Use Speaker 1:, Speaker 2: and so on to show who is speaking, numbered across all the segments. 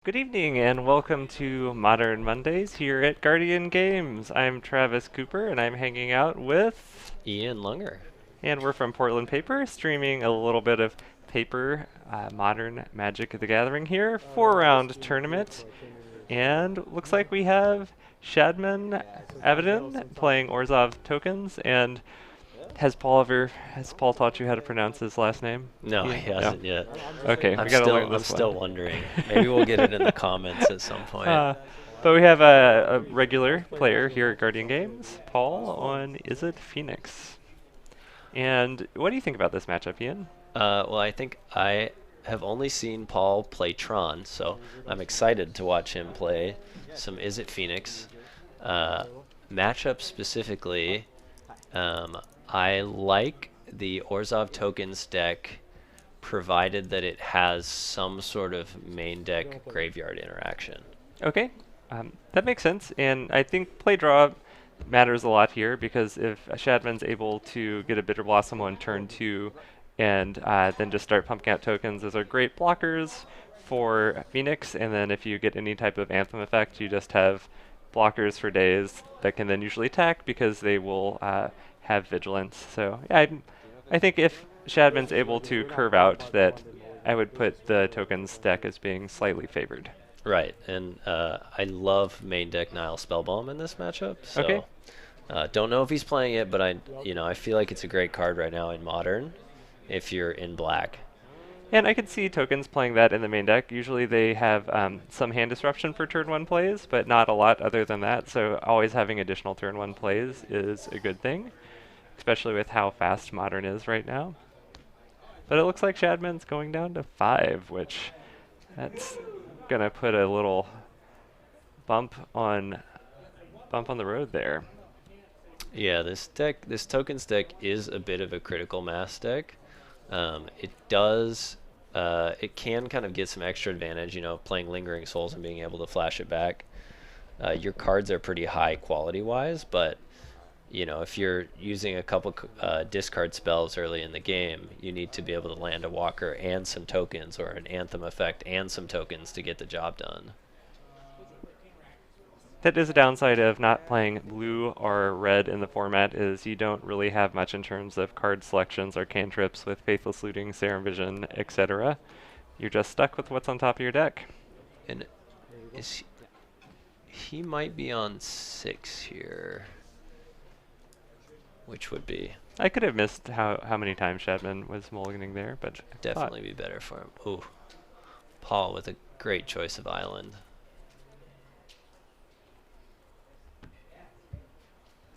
Speaker 1: Good evening and welcome to Modern Mondays here at Guardian Games. I'm Travis Cooper and I'm hanging out with,
Speaker 2: Ian Lunger.
Speaker 1: and we're from Portland Paper, streaming a little bit of Paper Modern Magic the Gathering here, 4 round tournament. And looks like we have Shadman Avedon playing Orzhov tokens. And has Paul taught you how to pronounce his last name?
Speaker 2: No,
Speaker 1: Ian?
Speaker 2: he
Speaker 1: No.
Speaker 2: hasn't yet.
Speaker 1: Okay, we
Speaker 2: I'm
Speaker 1: gotta
Speaker 2: still
Speaker 1: learn
Speaker 2: I'm
Speaker 1: this
Speaker 2: still
Speaker 1: one.
Speaker 2: wondering. Maybe we'll get it in the comments at some point.
Speaker 1: But we have a regular player here at Guardian Games, Paul, on Izzet Phoenix. And what do you think about this matchup, Ian?
Speaker 2: Well, I think I have only seen Paul play Tron, so I'm excited to watch him play some Izzet Phoenix. Uh, Matchup specifically, I like the Orzhov tokens deck, provided that it has some sort of main deck graveyard interaction.
Speaker 1: Okay, that makes sense. And I think play draw matters a lot here because if Shadman's able to get a Bitter Blossom on turn 2 and then just start pumping out tokens, those are great blockers for Phoenix. And then if you get any type of Anthem effect, you just have blockers for days that can then usually attack because they will have Vigilance. So yeah, I think if Shadman's able to curve out that, I would put the tokens deck as being slightly favored.
Speaker 2: Right, and I love main deck Nile Spellbomb in this matchup.
Speaker 1: Okay.
Speaker 2: So don't know if he's playing it, but I feel like it's a great card right now in Modern, if you're in black.
Speaker 1: And I could see tokens playing that in the main deck. Usually they have some hand disruption for turn 1 plays, but not a lot other than that. So always having additional turn 1 plays is a good thing, especially with how fast Modern is right now. But it looks like Shadman's going down to 5, which that's gonna put a little bump on the road there.
Speaker 2: Yeah, this tokens deck is a bit of a critical mass deck. It can kind of get some extra advantage, playing Lingering Souls and being able to flash it back. Your cards are pretty high quality-wise, but if you're using a couple discard spells early in the game, you need to be able to land a walker and some tokens, or an Anthem effect and some tokens to get the job done.
Speaker 1: That is a downside of not playing blue or red in the format, is you don't really have much in terms of card selections or cantrips with Faithless Looting, Serum Vision, etc. You're just stuck with what's on top of your deck.
Speaker 2: And is he might be on 6 here, which would be
Speaker 1: I could have missed how many times Shadman was mulliganing there, but
Speaker 2: definitely be better for him. Ooh, Paul with a great choice of island.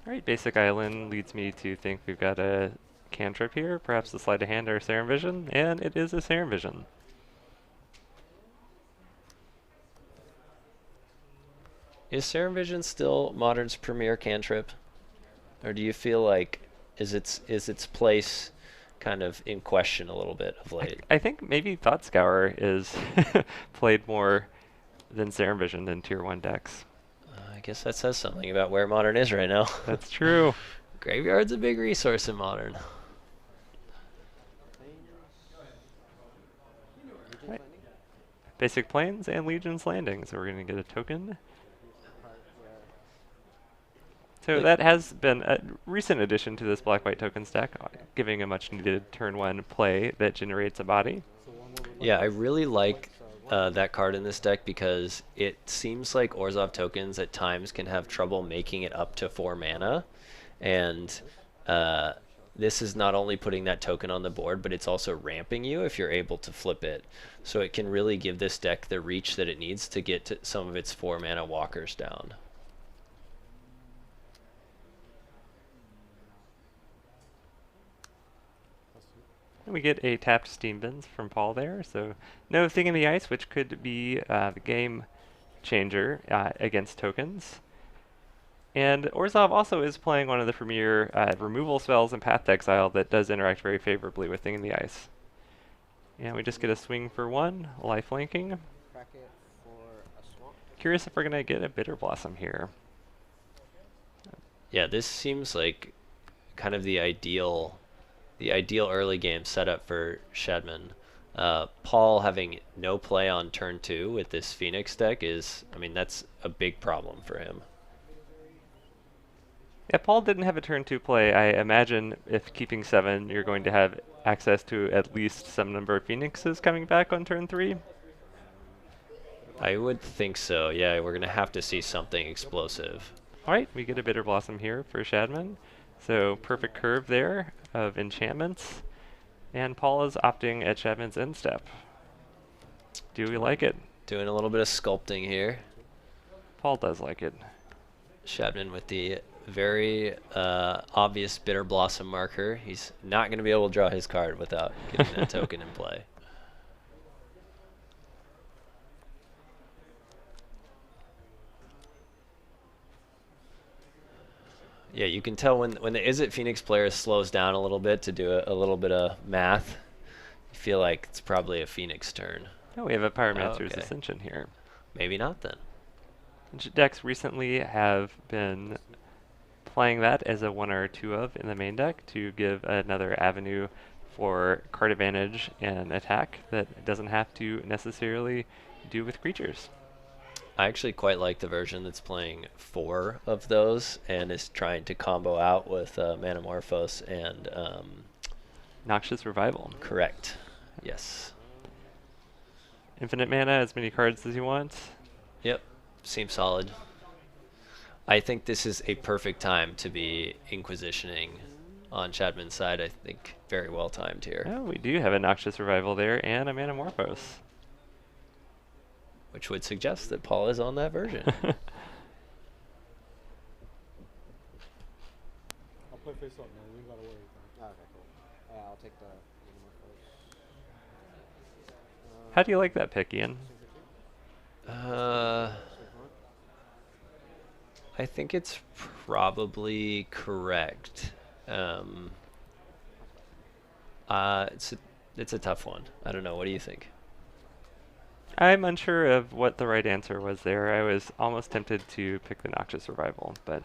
Speaker 1: Alright, basic island leads me to think we've got a cantrip here, perhaps the sleight of hand or Serum Vision, and it is a Serum Vision.
Speaker 2: Is Serum Vision still Modern's premier cantrip? Or do you feel like is its place kind of in question a little bit of late?
Speaker 1: I think maybe Thought Scour is played more than Serum Vision in Tier 1 decks.
Speaker 2: I guess that says something about where Modern is right now.
Speaker 1: That's true.
Speaker 2: Graveyard's a big resource in Modern.
Speaker 1: Right. Basic Plains and Legion's Landing, so we're going to get a token. So that has been a recent addition to this black-white tokens deck, giving a much-needed turn 1 play that generates a body.
Speaker 2: Yeah, I really like that card in this deck because it seems like Orzhov tokens at times can have trouble making it up to 4 mana, and this is not only putting that token on the board, but it's also ramping you if you're able to flip it. So it can really give this deck the reach that it needs to get to some of its 4 mana walkers down.
Speaker 1: And we get a tapped Steam Bins from Paul there, so no Thing in the Ice, which could be the game changer against tokens. And Orzhov also is playing one of the premier removal spells in Path to Exile that does interact very favorably with Thing in the Ice. And we just get a swing for 1, life linking. Curious if we're going to get a Bitter Blossom here.
Speaker 2: Yeah, this seems like kind of the ideal early game setup for Shadman. Paul having no play on turn 2 with this Phoenix deck is, I mean, that's a big problem for him.
Speaker 1: Yeah, Paul didn't have a turn 2 play. I imagine if keeping 7, you're going to have access to at least some number of Phoenixes coming back on turn 3.
Speaker 2: I would think so. Yeah, we're going to have to see something explosive.
Speaker 1: Alright, we get a Bitter Blossom here for Shadman. So perfect curve there of enchantments. And Paul is opting at Shadman's end step. Do we like it?
Speaker 2: Doing a little bit of sculpting here.
Speaker 1: Paul does like it.
Speaker 2: Shadman with the very obvious Bitter Blossom marker. He's not going to be able to draw his card without getting that token in play. Yeah, you can tell when the Izzet Phoenix player slows down a little bit to do a little bit of math. You feel like it's probably a Phoenix turn.
Speaker 1: Oh, we have a Pyromancer's
Speaker 2: okay.
Speaker 1: Ascension here.
Speaker 2: Maybe not then.
Speaker 1: Decks recently have been playing that as a 1 or 2 of in the main deck to give another avenue for card advantage and attack that doesn't have to necessarily do with creatures.
Speaker 2: I actually quite like the version that's playing 4 of those and is trying to combo out with Manamorphose and
Speaker 1: Noxious Revival.
Speaker 2: Correct. Yes.
Speaker 1: Infinite mana, as many cards as you want.
Speaker 2: Yep. Seems solid. I think this is a perfect time to be Inquisitioning on Shadman's side. I think very well timed here.
Speaker 1: Oh, we do have a Noxious Revival there and a Manamorphose.
Speaker 2: Which would suggest that Paul is on that version.
Speaker 3: I'll play face up, man. You ain't gotta worry.
Speaker 4: Oh, okay, cool. I'll take the animal first.
Speaker 1: How do you like that pick, Ian?
Speaker 2: I think it's probably correct. It's a tough one. I don't know. What do you think?
Speaker 1: I'm unsure of what the right answer was there. I was almost tempted to pick the Noxious Revival, but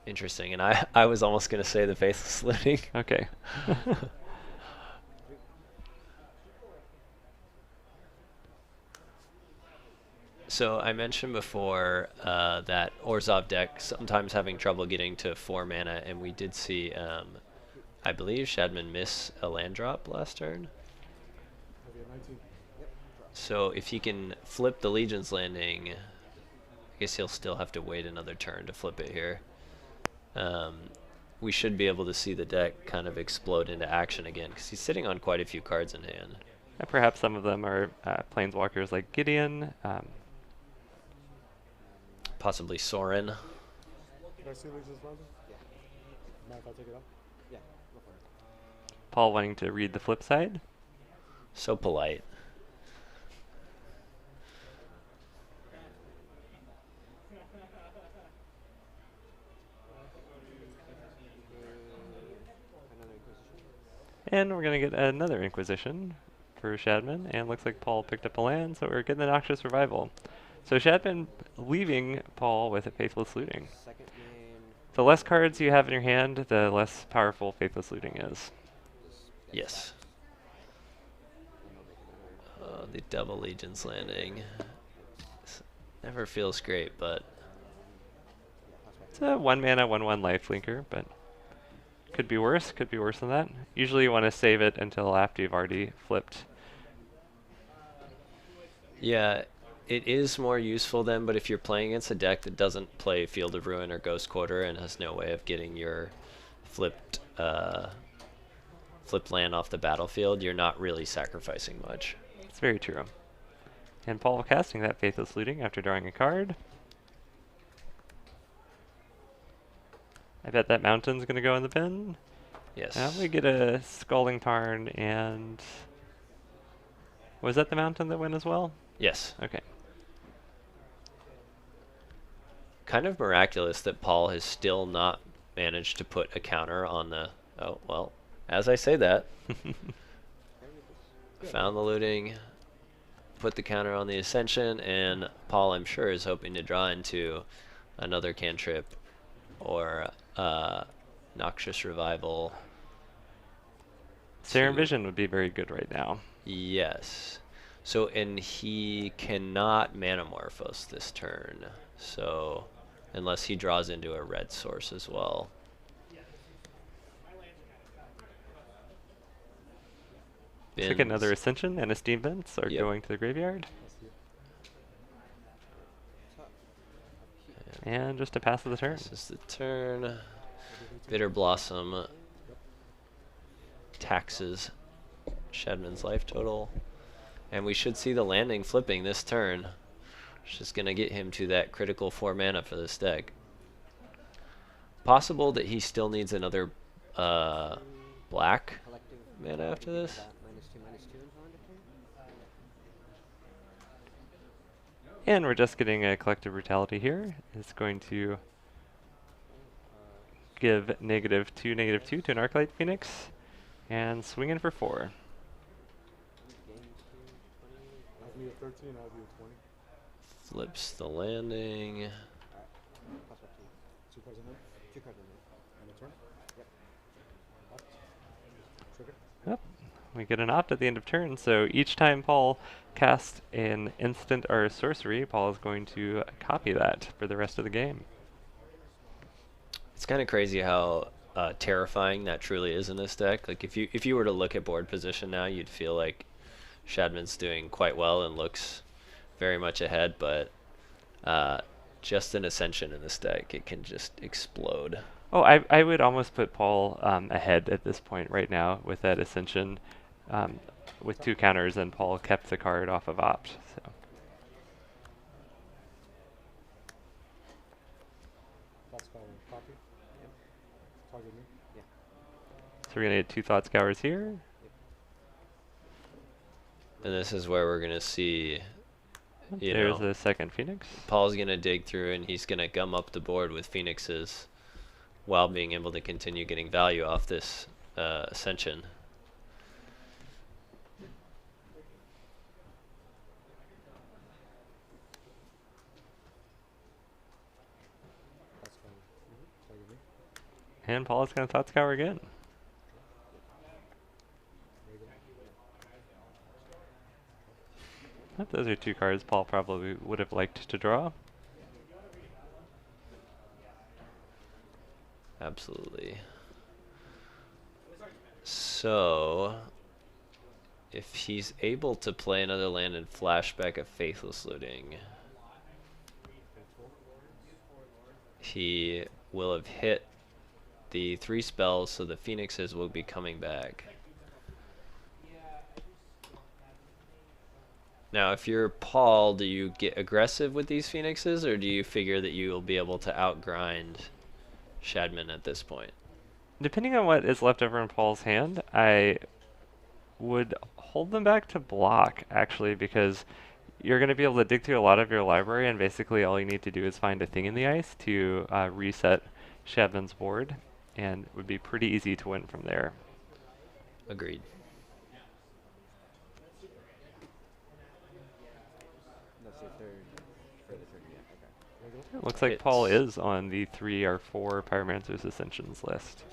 Speaker 2: Interesting. And I was almost going to say the Faithless Looting.
Speaker 1: okay.
Speaker 2: So I mentioned before that Orzhov deck sometimes having trouble getting to 4 mana, and we did see, I believe, Shadman miss a land drop last turn. So if he can flip the Legion's Landing, I guess he'll still have to wait another turn to flip it here. We should be able to see the deck kind of explode into action again, because he's sitting on quite a few cards in hand.
Speaker 1: Perhaps some of them are planeswalkers like Gideon.
Speaker 2: Possibly Sorin.
Speaker 3: Can I see Legion's Landing?
Speaker 4: Yeah.
Speaker 3: Mind if I take it up?
Speaker 4: Yeah, go for it.
Speaker 1: Paul wanting to read the flip side.
Speaker 2: So polite.
Speaker 4: Another Inquisition.
Speaker 1: And we're going to get another Inquisition for Shadman. And looks like Paul picked up a land, so we're getting the Noxious Revival. So Shadman leaving Paul with a Faithless Looting.
Speaker 4: Second game.
Speaker 1: The less cards you have in your hand, the less powerful Faithless Looting is.
Speaker 2: Yes. The double Legion's Landing. Never feels great, but
Speaker 1: It's a 1 mana, 1/1 lifelinker, but could be worse. Could be worse than that. Usually you want to save it until after you've already flipped.
Speaker 2: yeah, it is more useful then, but if you're playing against a deck that doesn't play Field of Ruin or Ghost Quarter and has no way of getting your flipped land off the battlefield, you're not really sacrificing much.
Speaker 1: It's very true. And Paul casting that Faithless Looting after drawing a card. I bet that mountain's going to go in the bin.
Speaker 2: Yes.
Speaker 1: We get a Scalding Tarn and... Was that the mountain that went as well?
Speaker 2: Yes.
Speaker 1: Okay.
Speaker 2: Kind of miraculous that Paul has still not managed to put a counter on the... Oh, well, as I say that, found the looting, put the counter on the Ascension, and Paul, I'm sure, is hoping to draw into another cantrip or Noxious Revival.
Speaker 1: Serum
Speaker 2: to-
Speaker 1: Vision would be very good right now.
Speaker 2: Yes. So, and he cannot Manamorphose this turn. So, unless he draws into a red source as well.
Speaker 1: Looks like another
Speaker 2: Bins.
Speaker 1: Ascension and a Steam Vents are
Speaker 2: Yep.
Speaker 1: going to the graveyard. And just a pass of the turn.
Speaker 2: This is the turn. Bitter Blossom taxes Shadman's life total. And we should see the landing flipping this turn. Which is going to get him to that critical 4 mana for this deck. Possible that he still needs another black
Speaker 4: Collective.
Speaker 2: mana after this.
Speaker 4: -2/-2 until end of turn.
Speaker 1: And we're just getting a Collective Brutality here. It's going to give -2/-2 to an Arclight Phoenix. And swing in for 4.
Speaker 4: Games 2, 20.
Speaker 3: I'll be a 13, I'll be a 20.
Speaker 2: Flips the landing.
Speaker 4: Alright. Plus what, 2?
Speaker 3: 2 cards in there.
Speaker 4: 2 cards in there.
Speaker 3: And a turn.
Speaker 4: Yep.
Speaker 3: Up. Trigger.
Speaker 1: Yep. We get an opt at the end of turn, so each time Paul casts an instant or a sorcery, Paul is going to copy that for the rest of the game.
Speaker 2: It's kind of crazy how terrifying that truly is in this deck. Like if you were to look at board position now, you'd feel like Shadman's doing quite well and looks very much ahead, but just an Ascension in this deck, it can just explode.
Speaker 1: Oh, I would almost put Paul ahead at this point right now with that Ascension with 2 counters, and Paul kept the card off of opt. So.
Speaker 3: That's called a copy.
Speaker 4: Yep.
Speaker 3: Target me.
Speaker 4: Yeah.
Speaker 1: So we're going to get 2 Thought Scours here.
Speaker 2: And this is where we're gonna see, you
Speaker 1: There's
Speaker 2: know,
Speaker 1: a second Phoenix.
Speaker 2: Paul's gonna dig through and he's gonna gum up the board with Phoenixes while being able to continue getting value off this Ascension.
Speaker 3: That's called. Target me.
Speaker 1: And Paul is going to Thought Scour again.
Speaker 3: Regular.
Speaker 1: Yep, those are 2 cards Paul probably would have liked to draw.
Speaker 2: Absolutely. So, if he's able to play another land and flashback a Faithless Looting, he will have hit the 3 spells, so the Phoenixes will be coming back. Now, if you're Paul, do you get aggressive with these Phoenixes, or do you figure that you will be able to outgrind Shadman at this point?
Speaker 1: Depending on what is left over in Paul's hand, I would hold them back to block, actually, because you're going to be able to dig through a lot of your library, and basically all you need to do is find a thing in the ice to reset Shadman's board, and it would be pretty easy to win from there.
Speaker 2: Agreed.
Speaker 4: That's your third for the turn. Yeah. Okay.
Speaker 3: Regular.
Speaker 1: It looks like Paul
Speaker 2: Hits.
Speaker 1: is on the 3 or 4 Pyromancer's Ascensions list.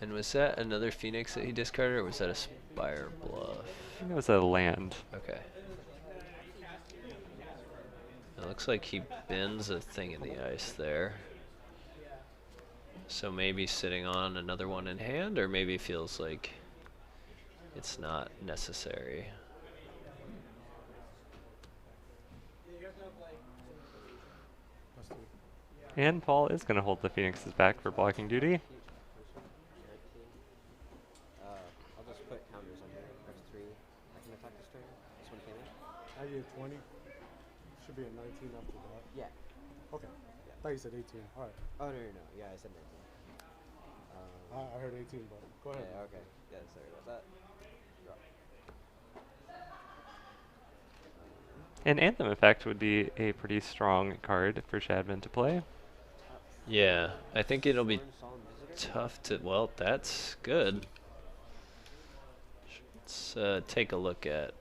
Speaker 2: And was that another Phoenix that he discarded, or was that a Spire Bluff?
Speaker 1: I think it was a land.
Speaker 2: Okay. It looks like he bends a thing in the ice there. So maybe sitting on another one in hand, or maybe feels like it's not necessary.
Speaker 3: That's 2.
Speaker 1: And Paul is going to hold the Phoenixes back for blocking duty.
Speaker 4: I'll just put counters on here. That's 3. I can attack this turn. This one came in.
Speaker 3: I get 20. Should be a 19 after that.
Speaker 4: Yeah.
Speaker 3: Okay. I thought you said 18. Alright.
Speaker 4: Oh no. Yeah, I said 19.
Speaker 3: I heard 18, but go ahead.
Speaker 4: Yeah. Okay. Yeah. Sorry about that. Draw.
Speaker 1: An Anthem effect would be a pretty strong card for Shadman to play.
Speaker 2: Yeah, I think it'll be
Speaker 4: Solemn Visitor.
Speaker 2: tough to. Well, that's good. Let's take a look at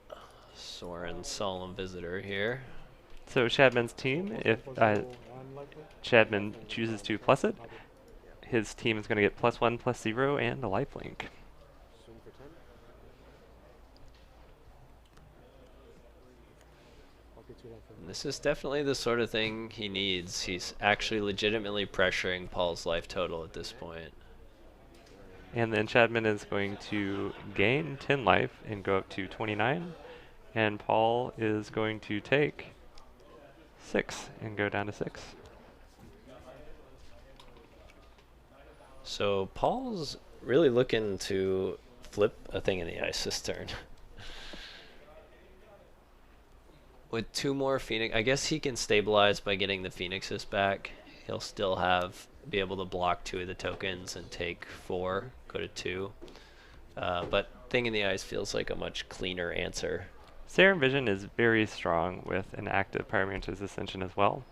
Speaker 2: Soren Solemn Visitor here.
Speaker 1: So Shadman's team, if Shadman chooses to plus it, his team is going to get +1/+0 and a lifelink.
Speaker 3: Get you that for
Speaker 2: And this is definitely the sort of thing he needs. He's actually legitimately pressuring Paul's life total at this point.
Speaker 1: And then Shadman is going to gain 10 life and go up to 29. And Paul is going to take 6 and go down to 6.
Speaker 2: So Paul's really looking to flip a thing in the ice this turn. With 2 more Phoenix, I guess he can stabilize by getting the Phoenixes back. He'll still be able to block 2 of the tokens and take 4, go to 2. But thing in the ice feels like a much cleaner answer.
Speaker 1: Serum Vision is very strong with an active Pyromancer's Ascension as well.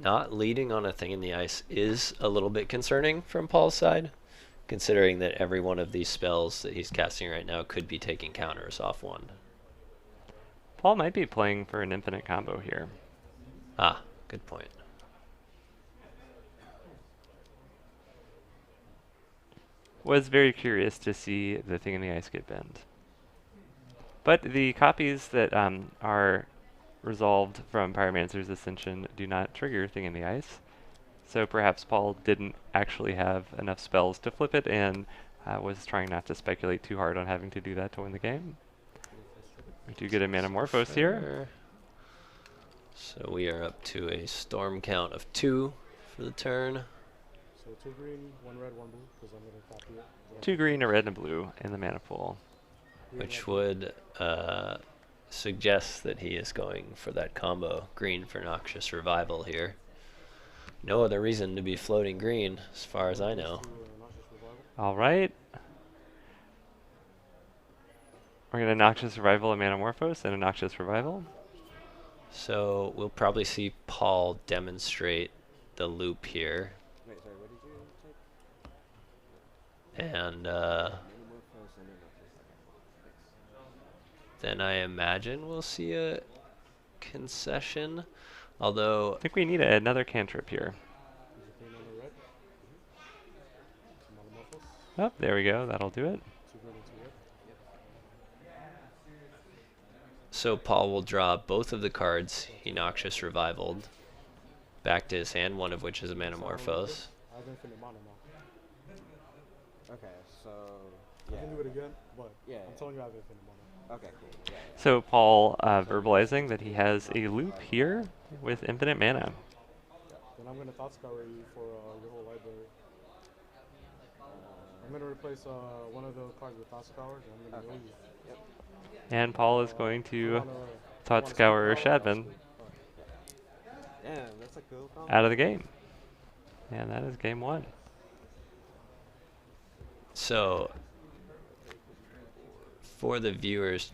Speaker 2: Not leading on a thing in the ice is a little bit concerning from Paul's side, considering that every one of these spells that he's casting right now could be taking counters off one.
Speaker 1: Paul might be playing for an infinite combo here.
Speaker 2: Ah, good point.
Speaker 1: Was very curious to see the thing in the ice get bent. But the copies that are resolved from Pyromancer's Ascension do not trigger thing in the ice. So perhaps Paul didn't actually have enough spells to flip it and was trying not to speculate too hard on having to do that to win the game. We do get a Manamorphose here.
Speaker 2: So we are up to a storm count of 2 for the turn.
Speaker 3: So 2 green, 1 red, 1 blue, because I'm going to copy it.
Speaker 1: 2 green, a red, and a blue in the mana pool.
Speaker 2: Which would suggest that he is going for that combo. Green for Noxious Revival here. No other reason to be floating green, as far as I know.
Speaker 1: All right. We're going to Noxious Revival a Manamorphose and a Noxious Revival.
Speaker 2: So we'll probably see Paul demonstrate the loop here.
Speaker 4: Wait, sorry, what did you take?
Speaker 2: And
Speaker 4: Metamorphose and then
Speaker 2: then I imagine we'll see a concession. Although
Speaker 1: I think we need another cantrip here.
Speaker 3: Is it green on the red? Some Metamorphose.
Speaker 1: Oh, there we go. That'll do it.
Speaker 3: 2 green and 2 red.
Speaker 2: so Paul will draw both of the cards he Noxious Revivaled back to his hand, one of which is a Manamorphose.
Speaker 3: I have infinite mana now.
Speaker 4: Okay, so
Speaker 3: I can do it again, but
Speaker 4: Yeah.
Speaker 3: I'm telling you I have infinite mana.
Speaker 4: Okay, cool. Yeah.
Speaker 1: So Paul verbalizing that he has a loop here with infinite mana.
Speaker 3: Then I'm going to Thought Scour you for your whole library. I'm going to replace one of the cards with Thought Scour, and I'm going to
Speaker 4: Okay.
Speaker 3: use
Speaker 4: Yep.
Speaker 1: And Paul is going
Speaker 3: I
Speaker 1: to
Speaker 3: wanna-
Speaker 1: Thought
Speaker 3: wanna
Speaker 1: Scour
Speaker 3: split power,
Speaker 1: Shadman
Speaker 4: Damn, that's a cool combo.
Speaker 1: out of the game. And that is game 1.
Speaker 2: So for the viewers,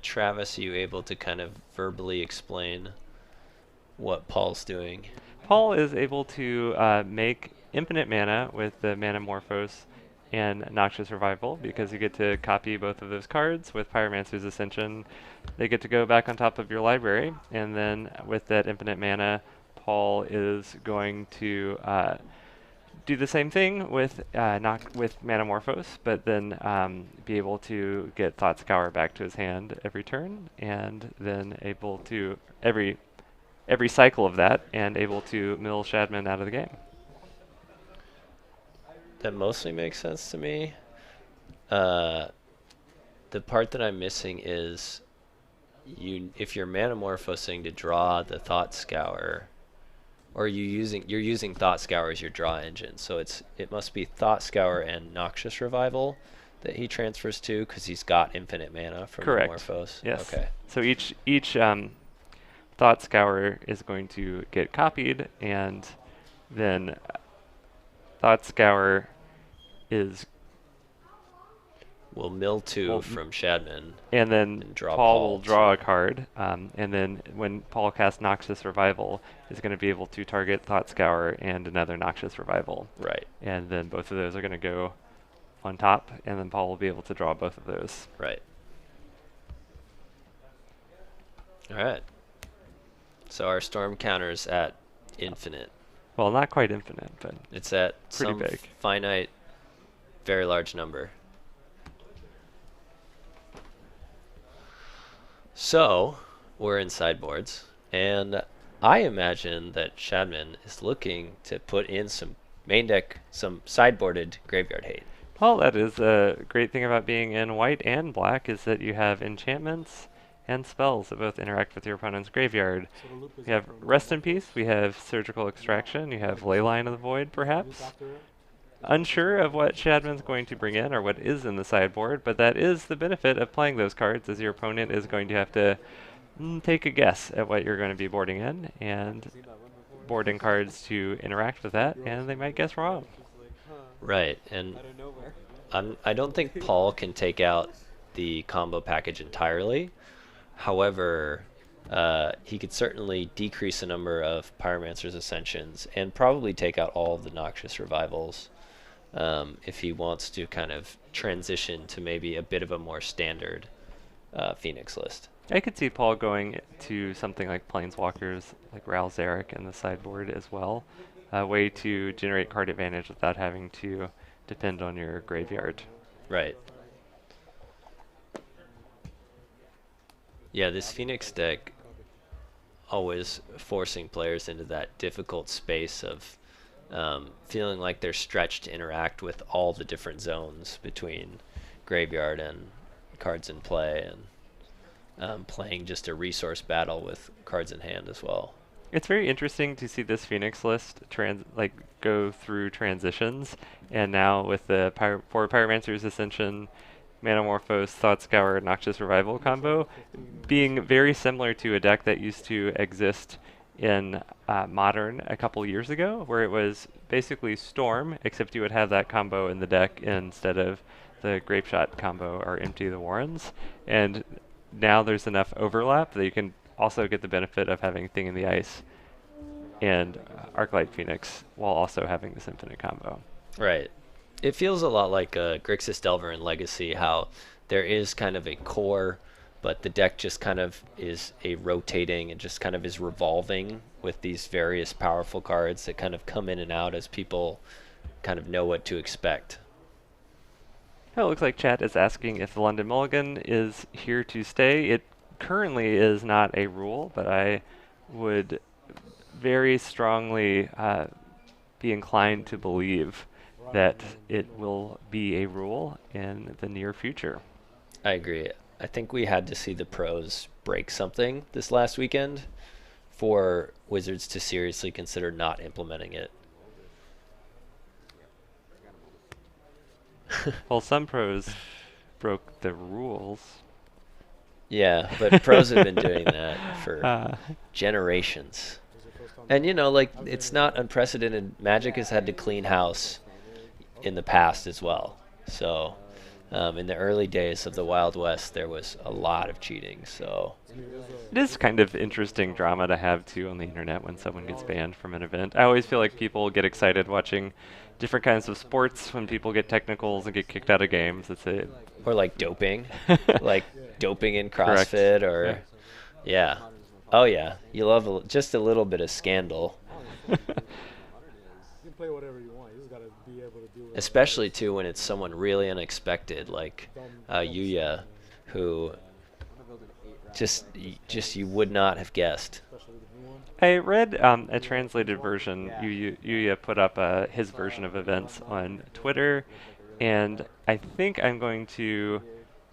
Speaker 2: Travis, are you able to kind of verbally explain what Paul's doing?
Speaker 1: Paul is able to make infinite mana with the Manamorphose and Noxious Revival because you get to copy both of those cards with Pyromancer's Ascension. They get to go back on top of your library, and then with that infinite mana, Paul is going to do the same thing with Manamorphose, but then be able to get Thought Scour back to his hand every turn, and then able to every cycle of that, and able to mill Shadman out of the game.
Speaker 2: That mostly makes sense to me. The part that I'm missing is if you're Manamorphosing to draw the Thought Scour, or you're using Thought Scour as your draw engine, so it must be Thought Scour and Noxious Revival that he transfers to because he's got infinite mana from
Speaker 1: Correct.
Speaker 2: Metamorphose.
Speaker 1: Yes.
Speaker 2: Okay.
Speaker 1: So each Thought Scour is going to get copied, and then Thought Scour is,
Speaker 2: We'll mill 2
Speaker 1: Well,
Speaker 2: from Shadman.
Speaker 1: and then
Speaker 2: And draw
Speaker 1: Paul
Speaker 2: Paul
Speaker 1: will draw
Speaker 2: too.
Speaker 1: a card, and then when Paul casts Noxious Revival, is going to be able to target Thought Scour and another Noxious Revival,
Speaker 2: Right.
Speaker 1: and then both of those are going to go on top, and then Paul will be able to draw both of those.
Speaker 2: Right. All right. So our storm counter's at infinite.
Speaker 1: Well, not quite infinite, but
Speaker 2: It's at
Speaker 1: Pretty
Speaker 2: some
Speaker 1: big.
Speaker 2: finite very large number. So, we're in sideboards, and I imagine that Shadman is looking to put in some main deck, some sideboarded graveyard hate.
Speaker 1: Well, that is a great thing about being in white and black is that you have enchantments and spells that both interact with your opponent's graveyard.
Speaker 3: So the loop is
Speaker 1: We have
Speaker 3: for
Speaker 1: Rest in
Speaker 3: normal.
Speaker 1: Peace, we have Surgical Extraction, you have Leyline of the Void,
Speaker 3: Loop
Speaker 1: perhaps.
Speaker 3: after it.
Speaker 1: Unsure of what Shadman's going to bring in or what is in the sideboard, but that is the benefit of playing those cards, as your opponent is going to have to take a guess at what you're going to be boarding in, and
Speaker 3: Seen that one before?
Speaker 1: boarding cards to interact with that, and they might guess wrong.
Speaker 3: Just like, huh,
Speaker 2: Right, and
Speaker 4: Out of nowhere.
Speaker 2: I don't think Paul can take out the combo package entirely. However, he could certainly decrease the number of Pyromancer's Ascensions and probably take out all of the Noxious Revivals if he wants to kind of transition to maybe a bit of a more standard Phoenix list.
Speaker 1: I could see Paul going to something like Planeswalkers, like Ral Zarek in the sideboard as well. A way to generate card advantage without having to depend on your graveyard.
Speaker 2: Right. Yeah, this Phoenix deck always forcing players into that difficult space of feeling like they're stretched to interact with all the different zones between graveyard and cards in play, and playing just a resource battle with cards in hand as well.
Speaker 1: It's very interesting to see this Phoenix list go through transitions, and now with the for Pyromancer's Ascension, Manamorphose, Thought Scour, Noxious Revival combo, being very similar to a deck that used to exist in Modern a couple years ago, where it was basically Storm, except you would have that combo in the deck instead of the Grape Shot combo or Empty the Warrens. And now there's enough overlap that you can also get the benefit of having Thing in the Ice and Arclight Phoenix while also having this infinite combo.
Speaker 2: Right. It feels a lot like Grixis Delver in Legacy, how there is kind of a core, but the deck just kind of is a rotating and just kind of is revolving with these various powerful cards that kind of come in and out as people kind of know what to expect.
Speaker 1: Well, it looks like chat is asking if the London Mulligan is here to stay. It currently is not a rule, but I would very strongly be inclined to believe that it will be a rule in the near future.
Speaker 2: I agree. I think we had to see the pros break something this last weekend for Wizards to seriously consider not implementing it.
Speaker 1: Well, some pros broke the rules.
Speaker 2: Yeah, but pros have been doing that for generations.
Speaker 3: Was it first time?
Speaker 2: And you know, like, it's not unprecedented. Magic has had to clean house in the past as well. So in the early days of the Wild West, there was a lot of cheating. So
Speaker 1: It is kind of interesting drama to have too on the internet when someone gets banned from an event. I always feel like people get excited watching different kinds of sports when people get technicals and get kicked out of games. It's a
Speaker 2: or like doping, like doping in
Speaker 1: Correct.
Speaker 2: CrossFit, or yeah. Oh yeah, you love just a little bit of scandal.
Speaker 3: You can play whatever you want. You just gotta be able to do it.
Speaker 2: Especially too when it's someone really unexpected like Yuya, who just you would not have guessed.
Speaker 3: Especially the new one.
Speaker 1: I read a translated version. Yuya put up his version of events on Twitter, and I think I'm going to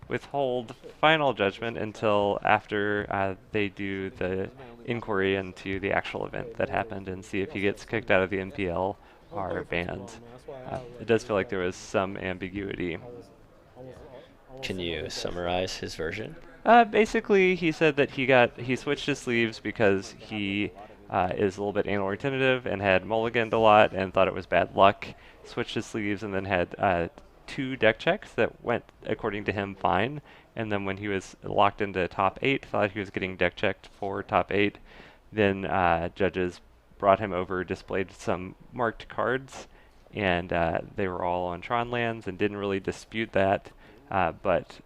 Speaker 1: withhold final judgment until after they do the inquiry into the actual event that happened and see if he gets kicked out of the NPL or banned. It does feel like there was some ambiguity.
Speaker 2: Can you summarize his version?
Speaker 1: Basically, he said that he switched his sleeves because he is a little bit anal retentive and had mulliganed a lot and thought it was bad luck. Switched his sleeves and then had 2 deck checks that went, according to him, fine. And then when he was locked into top 8, thought he was getting deck checked for top 8. Then judges brought him over, displayed some marked cards, and they were all on Tron lands and didn't really dispute that, but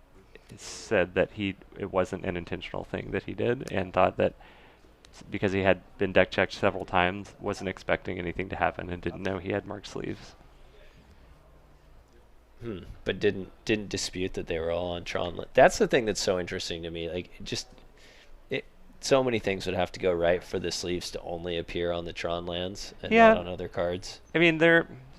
Speaker 1: said that it wasn't an intentional thing that he did, and thought that because he had been deck checked several times, wasn't expecting anything to happen and didn't know he had marked sleeves.
Speaker 2: But didn't dispute that they were all on Tron. That's the thing that's so interesting to me. Like it, so many things would have to go right for the sleeves to only appear on the Tron lands and not
Speaker 1: Yeah,
Speaker 2: on other cards.
Speaker 1: I mean,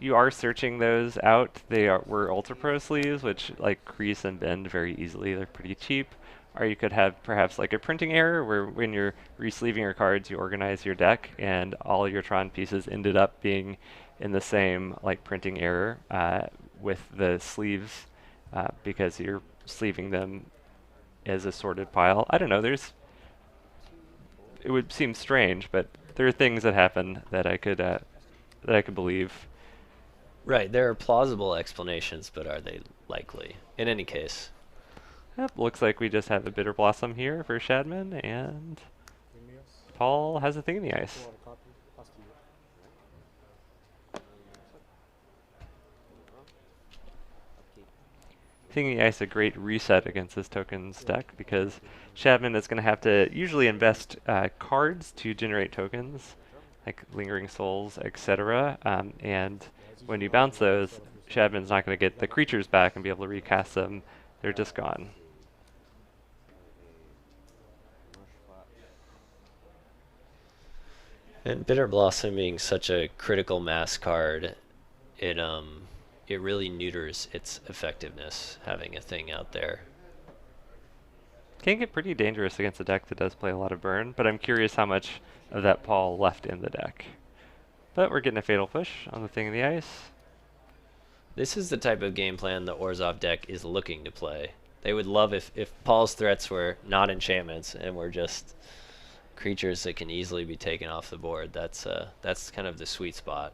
Speaker 1: you are searching those out. Were Ultra Pro sleeves, which like crease and bend very easily. They're pretty cheap. Or you could have perhaps like a printing error where when you're resleeving your cards, you organize your deck, and all your Tron pieces ended up being in the same like printing error with the sleeves because you're sleeving them as a sorted pile. I don't know. It would seem strange, but there are things that happen that I could believe.
Speaker 2: Right, there are plausible explanations, but are they likely? In any case,
Speaker 1: Yep, looks like we just have a Bitter Blossom here for Shadman, and Paul has a Thing in the Ice. Thing in the Ice a great reset against this tokens deck because Shadman is going to have to usually invest cards to generate tokens, like Lingering Souls, etc. And when you bounce those, Shadman's not going to get the creatures back and be able to recast them. They're just gone.
Speaker 2: and Bitter Blossom being such a critical mass card, it it really neuters its effectiveness having a thing out there.
Speaker 1: Can get pretty dangerous against a deck that does play a lot of burn, but I'm curious how much of that Paul left in the deck. But we're getting a Fatal Push on the Thing in the Ice.
Speaker 2: This is the type of game plan the Orzhov deck is looking to play. They would love if Paul's threats were not enchantments and were just creatures that can easily be taken off the board. That's kind of the sweet spot.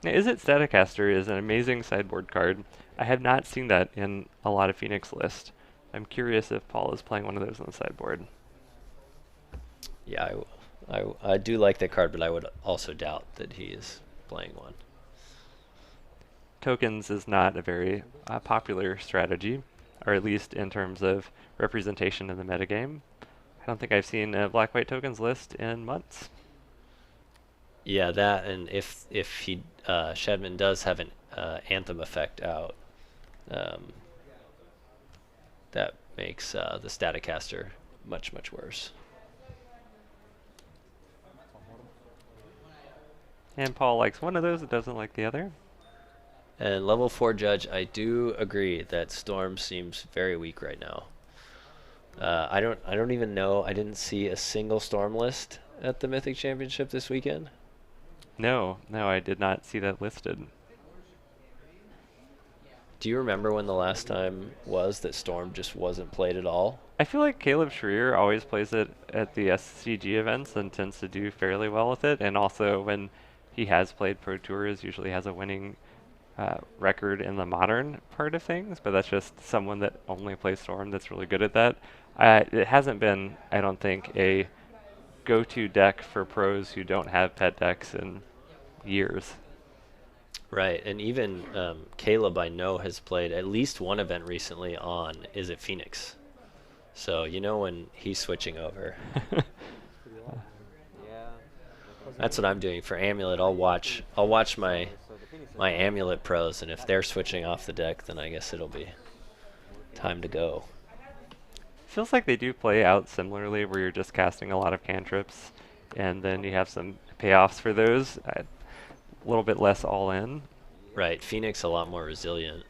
Speaker 1: Now, Izzet Staticaster is an amazing sideboard card. I have not seen that in a lot of Phoenix lists. I'm curious if Paul is playing one of those on the sideboard.
Speaker 2: Yeah, I do like that card, but I would also doubt that he is playing one.
Speaker 1: Tokens is not a very popular strategy, or at least in terms of representation in the metagame. I don't think I've seen a black-white tokens list in months.
Speaker 2: Yeah, that, and if he Shadman does have an Anthem effect out, that makes the Staticaster much worse.
Speaker 1: And Paul likes one of those, it doesn't like the other.
Speaker 2: And level 4 Judge, I do agree that Storm seems very weak right now. I don't even know. I didn't see a single Storm list at the Mythic Championship this weekend.
Speaker 1: No, I did not see that listed.
Speaker 2: Do you remember when the last time was that Storm just wasn't played at all?
Speaker 1: I feel like Caleb Schreier always plays it at the SCG events and tends to do fairly well with it, and also when he has played Pro Tours, usually has a winning record in the modern part of things, but that's just someone that only plays Storm that's really good at that. It hasn't been, I don't think, a go-to deck for pros who don't have pet decks in years.
Speaker 2: Right, and even Caleb, I know, has played at least one event recently on Izzet Phoenix. So you know when he's switching over.
Speaker 4: Yeah.
Speaker 2: That's what I'm doing for Amulet. I'll watch my Amulet pros, and if they're switching off the deck, then I guess it'll be time to go.
Speaker 1: Feels like they do play out similarly, where you're just casting a lot of cantrips, and then you have some payoffs for those. A little bit less all in.
Speaker 2: Right, Phoenix a lot more resilient.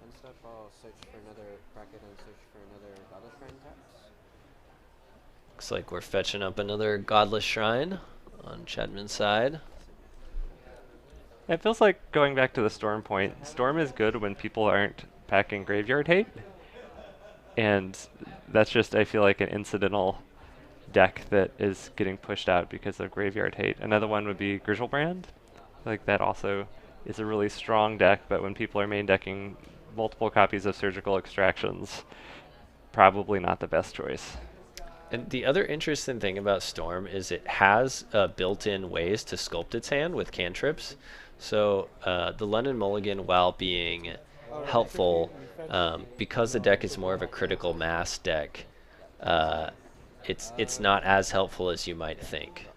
Speaker 4: Instead, I'll search for another bracket and search for another Godless Shrine taps.
Speaker 2: Looks like we're fetching up another Godless Shrine on Chadman's side.
Speaker 1: It feels like going back to the Storm point. Storm is good when people aren't packing Graveyard Hate, and that's just, I feel like, an incidental deck that is getting pushed out because of Graveyard Hate. Another one would be Griselbrand. Like that also is a really strong deck, but when people are main decking multiple copies of Surgical Extractions, probably not the best choice.
Speaker 2: And the other interesting thing about Storm is it has built-in ways to sculpt its hand with cantrips. So the London Mulligan, while being helpful, because the deck is more of a critical mass deck, it's not as helpful as you might think.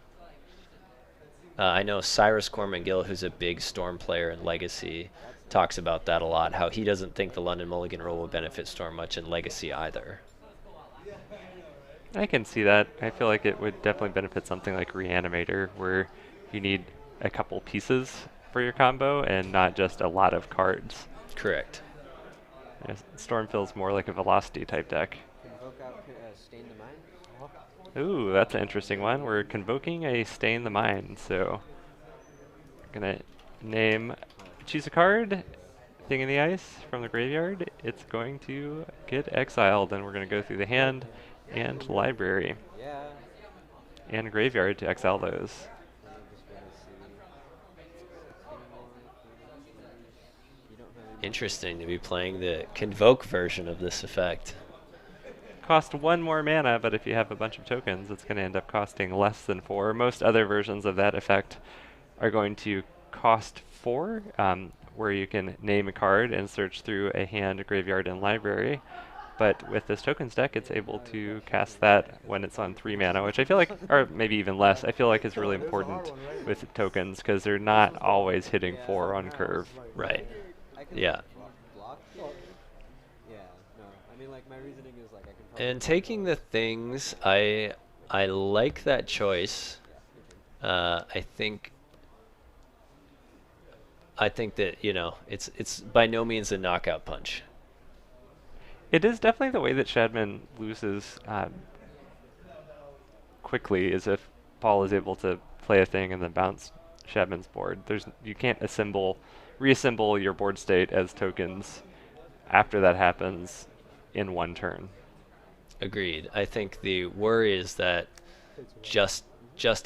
Speaker 2: I know Cyrus Cormangill, who's a big Storm player in Legacy, talks about that a lot, how he doesn't think the London Mulligan rule will benefit Storm much in Legacy either.
Speaker 1: I can see that. I feel like it would definitely benefit something like Reanimator, where you need a couple pieces for your combo and not just a lot of cards.
Speaker 2: Correct.
Speaker 1: Storm feels more like a velocity type deck.
Speaker 4: Convoke out Stain the Mind.
Speaker 1: Ooh, that's an interesting one. We're convoking a Stain the Mind, so we're gonna choose a card, thing in the ice from the graveyard. It's going to get exiled, and we're gonna go through the hand and library
Speaker 4: Yeah.
Speaker 1: and graveyard to exile those.
Speaker 4: Let me just really see. 16 more, 30. You don't have any
Speaker 2: Interesting to be playing the Convoke version of this effect.
Speaker 1: Cost 1 more mana, but if you have a bunch of tokens, it's going to end up costing less than 4. Most other versions of that effect are going to cost 4, where you can name a card and search through a hand, graveyard, and library. But with this tokens deck, it's able to cast that when it's on 3 mana, which I feel like, or maybe even less, I feel like is really important with tokens, because they're not always hitting 4 on curve.
Speaker 2: Right.
Speaker 4: I can
Speaker 2: Yeah.
Speaker 4: block. Yeah, no. I mean, like, my reasoning is, like, I can probably...
Speaker 2: And taking the things, I like that choice. I think that, you know, it's by no means a knockout punch.
Speaker 1: It is definitely the way that Shadman loses quickly, is if Paul is able to play a thing and then bounce Shadman's board. You can't reassemble your board state as tokens after that happens in one turn.
Speaker 2: Agreed. I think the worry is that just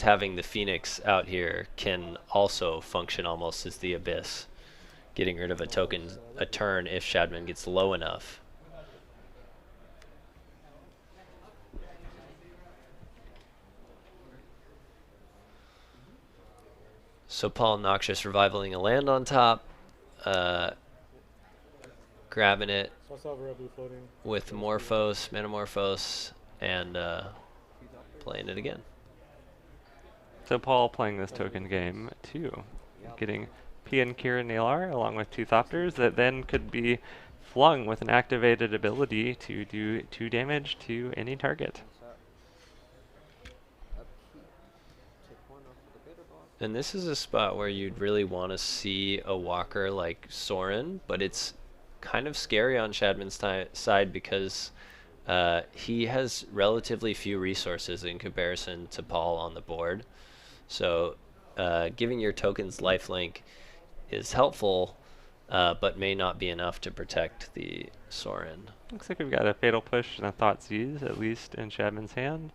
Speaker 2: having the Phoenix out here can also function almost as the Abyss, getting rid of a token a turn if Shadman gets low enough. So Paul Noxious revivaling a land on top, grabbing it
Speaker 3: So I saw Verebu floating.
Speaker 2: with Morphos, Metamorphose, and playing it again.
Speaker 1: So Paul playing this token game too, getting Pian Kira Nalar along with 2 Thopters that then could be flung with an activated ability to do 2 damage to any target.
Speaker 4: Take 1 off of the bitter box.
Speaker 2: And this is a spot where you'd really want to see a walker like Sorin, but it's kind of scary on Shadman's side because he has relatively few resources in comparison to Paul on the board. So giving your tokens lifelink is helpful, but may not be enough to protect the Sorin.
Speaker 1: Looks like we've got a Fatal Push and a Thoughtseize, at least in Shadman's hand.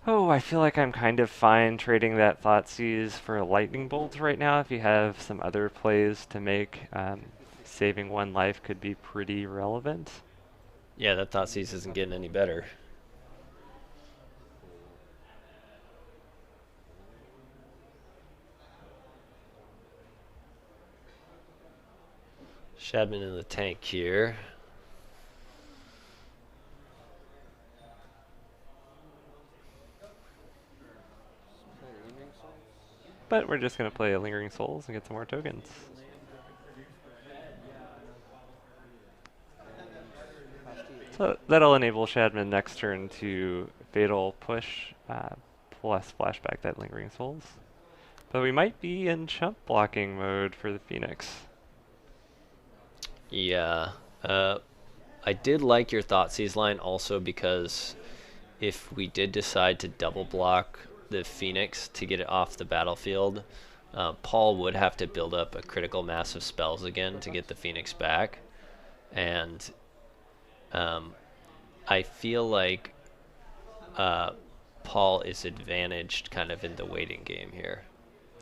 Speaker 1: Oh, I feel like I'm kind of fine trading that Thoughtseize for a Lightning Bolt right now. If you have some other plays to make, saving 1 life could be pretty relevant.
Speaker 2: Yeah, that Thoughtseize isn't getting any better. Shadman in the tank here.
Speaker 4: Play Lingering Souls.
Speaker 1: But we're just going to play a Lingering Souls and get some more tokens. So that'll enable Shadman next turn to Fatal Push, plus flashback that Lingering Souls. But we might be in chump blocking mode for the Phoenix.
Speaker 2: Yeah. I did like your Thoughtseize line also because if we did decide to double block the Phoenix to get it off the battlefield, Paul would have to build up a critical mass of spells again to get the Phoenix back. And I feel like Paul is advantaged kind of in the waiting game here.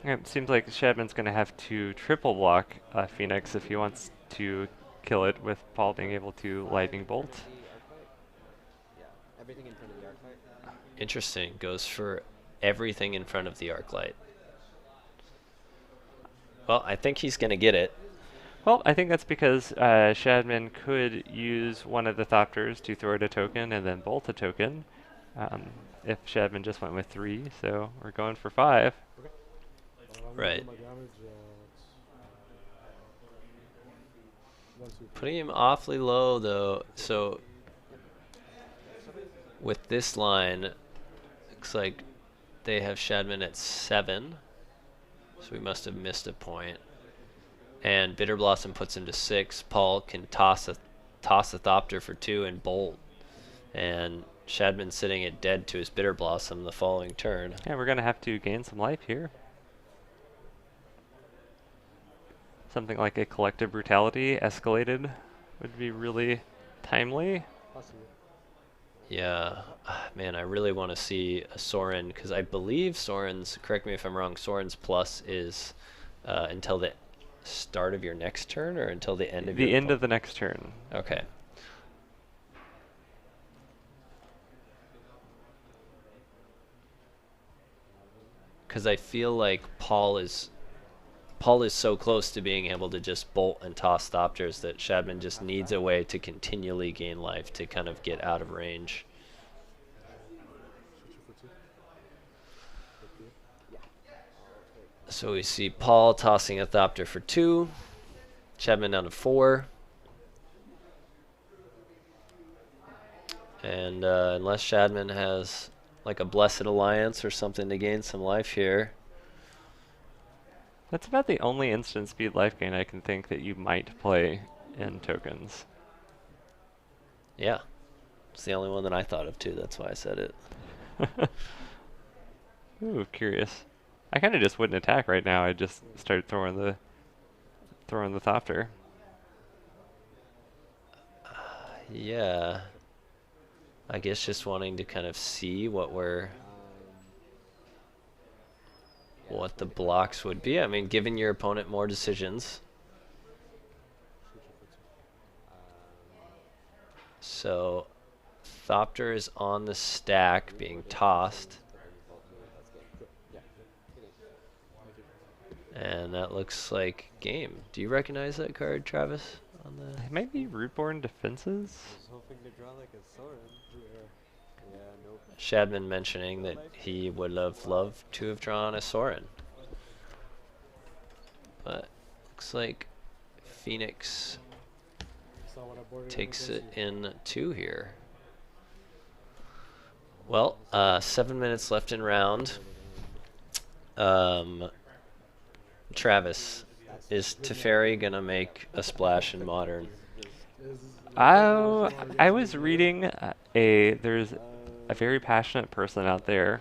Speaker 1: It seems like Shadman's going to have to triple block Phoenix if he wants to kill it, with Paul being able to Lightning Bolt.
Speaker 4: The Arclight? Yeah, everything in front of the Arclight.
Speaker 2: Interesting. Goes for everything in front of the Arclight. Well, I think he's going to get it.
Speaker 1: Well, I think that's because Shadman could use one of the Thopters to throw it a token and then bolt a token, um, if Shadman just went with 3, so we're going for 5.
Speaker 3: I'm gonna
Speaker 2: Right.
Speaker 3: do my damage. One, two, three.
Speaker 2: Putting him awfully low though, so with this line, looks like they have Shadman at 7, so we must have missed a point. And Bitter Blossom puts him to 6. Paul can toss a Thopter for 2 and bolt. And Shadman's sitting at dead to his Bitter Blossom the following turn.
Speaker 1: Yeah, we're going to have to gain some life here. Something like a Collective Brutality escalated would be really timely.
Speaker 3: Possible.
Speaker 2: Yeah, man, I really want to see a Sorin, because I believe Sorin's, correct me if I'm wrong, Sorin's plus is until the start of your next turn or until the end of your
Speaker 1: The end of the next turn.
Speaker 2: Okay. Because I feel like Paul is so close to being able to just bolt and toss Thopters that Shadman just needs a way to continually gain life to kind of get out of range. So we see Paul tossing a Thopter for 2. Shadman down to 4. And unless Shadman has like a Blessed Alliance or something to gain some life here.
Speaker 1: That's about the only instant speed life gain I can think that you might play in tokens.
Speaker 2: Yeah. It's the only one that I thought of too, that's why I said it.
Speaker 1: Ooh, curious. I kind of just wouldn't attack right now. I just started throwing the Thopter.
Speaker 2: Yeah. I guess just wanting to kind of see what the blocks would be. I mean, giving your opponent more decisions. So Thopter is on the stack being tossed. And that looks like game. Do you recognize that card, Travis? On the
Speaker 1: It might be Rootborn Defenses.
Speaker 4: I was hoping to draw like a Sorin. Yeah, nope.
Speaker 2: Shadman mentioning that he would have loved to have drawn a Sorin. But looks like Phoenix
Speaker 3: Saw what I boarded
Speaker 2: takes it
Speaker 3: against you.
Speaker 2: in 2 here. Well, 7 minutes left in round. Travis, is Teferi gonna make a splash in Modern?
Speaker 1: I was reading there's a very passionate person out there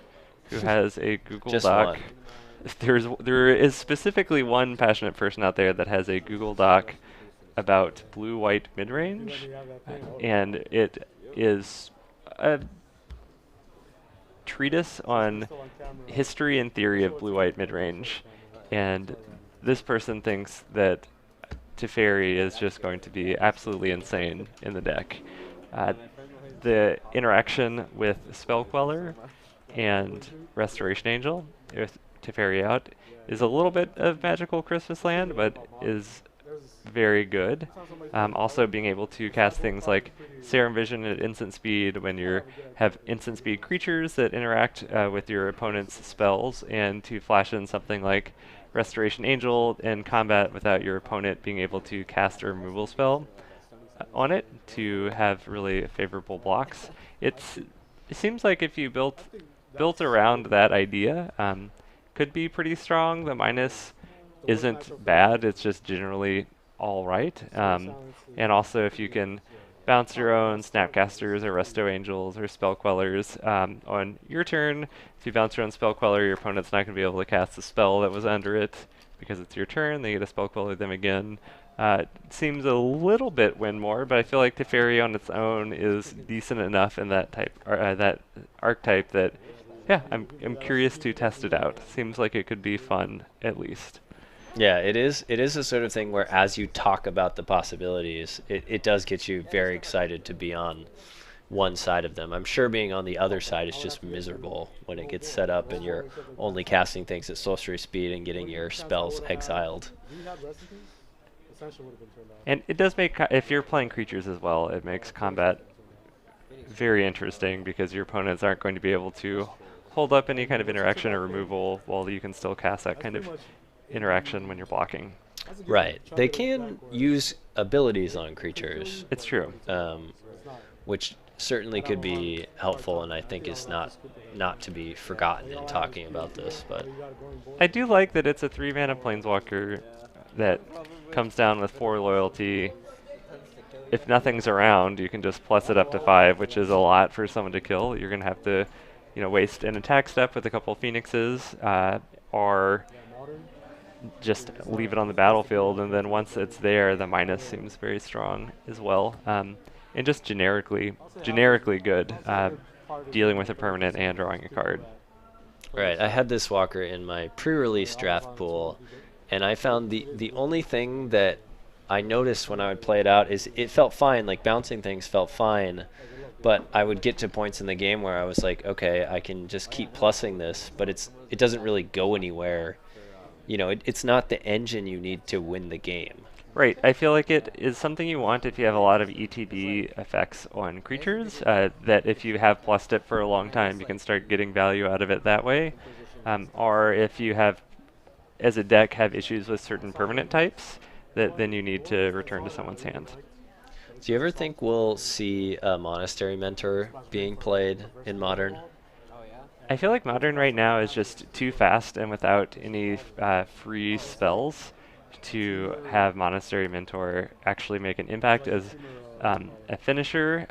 Speaker 1: who has a Google
Speaker 2: Just
Speaker 1: Doc.
Speaker 2: one.
Speaker 1: There is specifically one passionate person out there that has a Google Doc about blue-white mid-range, and it is a treatise on history and theory of blue-white mid-range, and this person thinks that Teferi is just going to be absolutely insane in the deck. The interaction with Spell Queller and Restoration Angel, with Teferi out, is a little bit of magical Christmas land, but is very good. Also being able to cast things like Serum Vision at instant speed when you have instant speed creatures that interact with your opponent's spells, and to flash in something like Restoration Angel in combat without your opponent being able to cast a removal spell on it to have really favorable blocks. It seems like if you built around that idea, could be pretty strong. The minus isn't bad, it's just generally all right. And also if you can bounce your own Snapcasters or Resto Angels or Spell Quellers on your turn, if you bounce your own Spell Queller, your opponent's not going to be able to cast the spell that was under it because it's your turn. They get to Spell Queller them again. Seems a little bit win more, but I feel like Teferi on its own is decent enough in that type, or that archetype that, yeah, I'm curious to test it out. Seems like it could be fun at least.
Speaker 2: Yeah, it is the sort of thing where as you talk about the possibilities, it does get you very excited to be on one side of them. I'm sure being on the other side is just miserable when it gets set up and you're only casting things at sorcery speed and getting your spells exiled.
Speaker 1: And it does make, if you're playing creatures as well, it makes combat very interesting because your opponents aren't going to be able to hold up any kind of interaction or removal while you can still cast that kind of interaction when you're blocking.
Speaker 2: Right. They can use abilities on creatures,
Speaker 1: It's true.
Speaker 2: which certainly could be helpful, and I think is not to be forgotten in talking about this. But
Speaker 1: I do like that it's a 3-mana planeswalker that comes down with 4 loyalty. If nothing's around, you can just plus it up to 5, which is a lot for someone to kill. You're going to have to, waste an attack step with a couple phoenixes, or just leave it on the battlefield, and then once it's there, the minus seems very strong as well. And just generically good, dealing with a permanent and drawing a card.
Speaker 2: right, I had this walker in my pre-release draft pool, and I found the only thing that I noticed when I would play it out is it felt fine, like bouncing things felt fine, but I would get to points in the game where I was like, okay, I can just keep plussing this, but it doesn't really go anywhere. It's not the engine you need to win the game.
Speaker 1: Right, I feel like it is something you want if you have a lot of ETB effects on creatures, that if you have plussed it for a long time, you can start getting value out of it that way. Or if you have, as a deck, have issues with certain permanent types, that then you need to return to someone's hand.
Speaker 2: Do you ever think we'll see a Monastery Mentor being played in Modern?
Speaker 1: I feel like Modern right now is just too fast and without any free spells to have Monastery Mentor actually make an impact as a finisher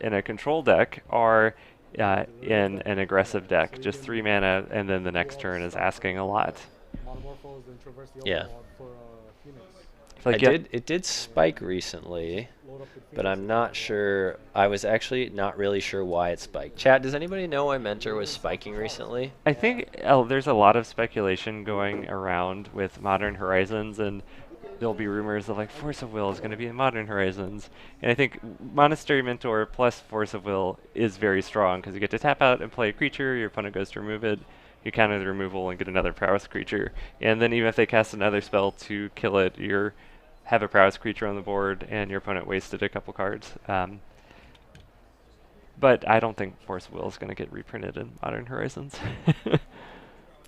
Speaker 1: in a control deck or in an aggressive deck. Just 3 mana, and then the next turn is asking a lot.
Speaker 2: Yeah.
Speaker 1: Like
Speaker 2: It did spike recently, but I'm not sure. I was actually not really sure why it spiked. Chat, does anybody know why Mentor was spiking recently?
Speaker 1: I think there's a lot of speculation going around with Modern Horizons, and there'll be rumors of like Force of Will is going to be in Modern Horizons. And I think Monastery Mentor plus Force of Will is very strong because you get to tap out and play a creature, your opponent goes to remove it, you counter the removal and get another prowess creature. And then even if they cast another spell to kill it, you have a prowess creature on the board and your opponent wasted a couple cards. But I don't think Force of Will is going to get reprinted in Modern Horizons.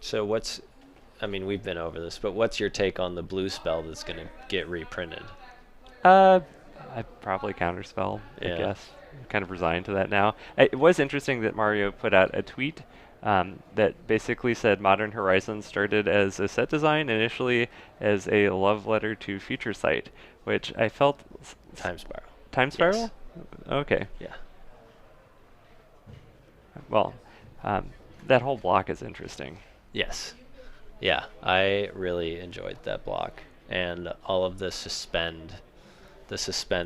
Speaker 2: So we've been over this, but what's your take on the blue spell that's going to get reprinted?
Speaker 1: I'd probably counterspell, I
Speaker 2: Yeah.
Speaker 1: guess. I'm kind of resigned to that now. It was interesting that Mario put out a tweet that basically said Modern Horizons started as a set design initially as a love letter to Future Sight, which I felt...
Speaker 2: Time Spiral.
Speaker 1: Time Spiral?
Speaker 2: Yes.
Speaker 1: Okay.
Speaker 2: Yeah.
Speaker 1: Well, that whole block is interesting.
Speaker 2: Yes. Yeah, I really enjoyed that block, and all of the suspend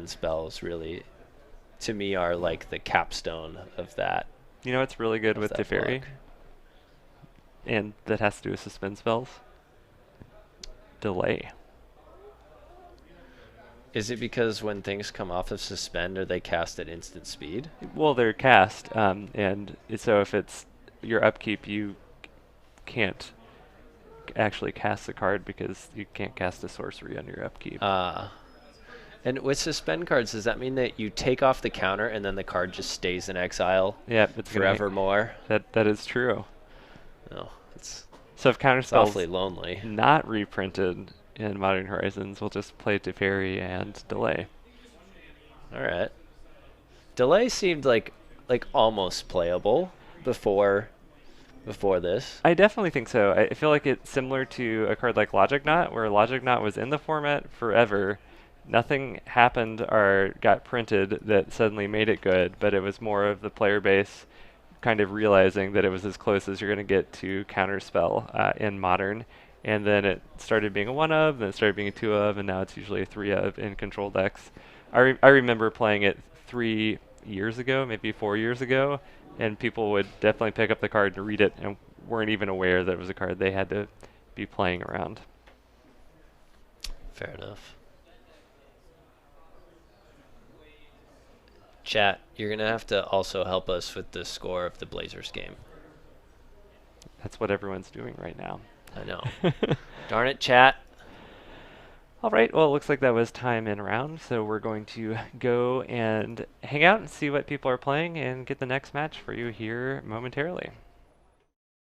Speaker 2: spells really, to me, are like the capstone of that.
Speaker 1: You know what's really good with
Speaker 2: that
Speaker 1: Teferi?
Speaker 2: block.
Speaker 1: And that has to do with suspend spells? Delay.
Speaker 2: Is it because when things come off of suspend, are they cast at instant speed?
Speaker 1: Well, they're cast, and so if it's your upkeep, you can't actually cast the card because you can't cast a sorcery on your upkeep.
Speaker 2: And with suspend cards, does that mean that you take off the counter and then the card just stays in exile
Speaker 1: Yeah, it's
Speaker 2: forevermore?
Speaker 1: That is true.
Speaker 2: Oh, it's
Speaker 1: So if counterspells
Speaker 2: awfully lonely.
Speaker 1: not reprinted in Modern Horizons, we'll just play Teferi and Delay.
Speaker 2: All right. Delay seemed like almost playable before this.
Speaker 1: I definitely think so. I feel like it's similar to a card like Logic Knot, where Logic Knot was in the format forever. Nothing happened or got printed that suddenly made it good, but it was more of the player base kind of realizing that it was as close as you're going to get to counterspell in Modern. And then it started being a 1-of, then it started being a 2-of, and now it's usually a 3-of in control decks. I remember playing it 3 years ago, maybe 4 years ago, and people would definitely pick up the card and read it and weren't even aware that it was a card they had to be playing around.
Speaker 2: Fair enough. Chat, you're going to have to also help us with the score of the Blazers game.
Speaker 1: That's what everyone's doing right now.
Speaker 2: I know. Darn it, chat.
Speaker 1: All right, well, it looks like that was time in round, so we're going to go and hang out and see what people are playing and get the next match for you here momentarily.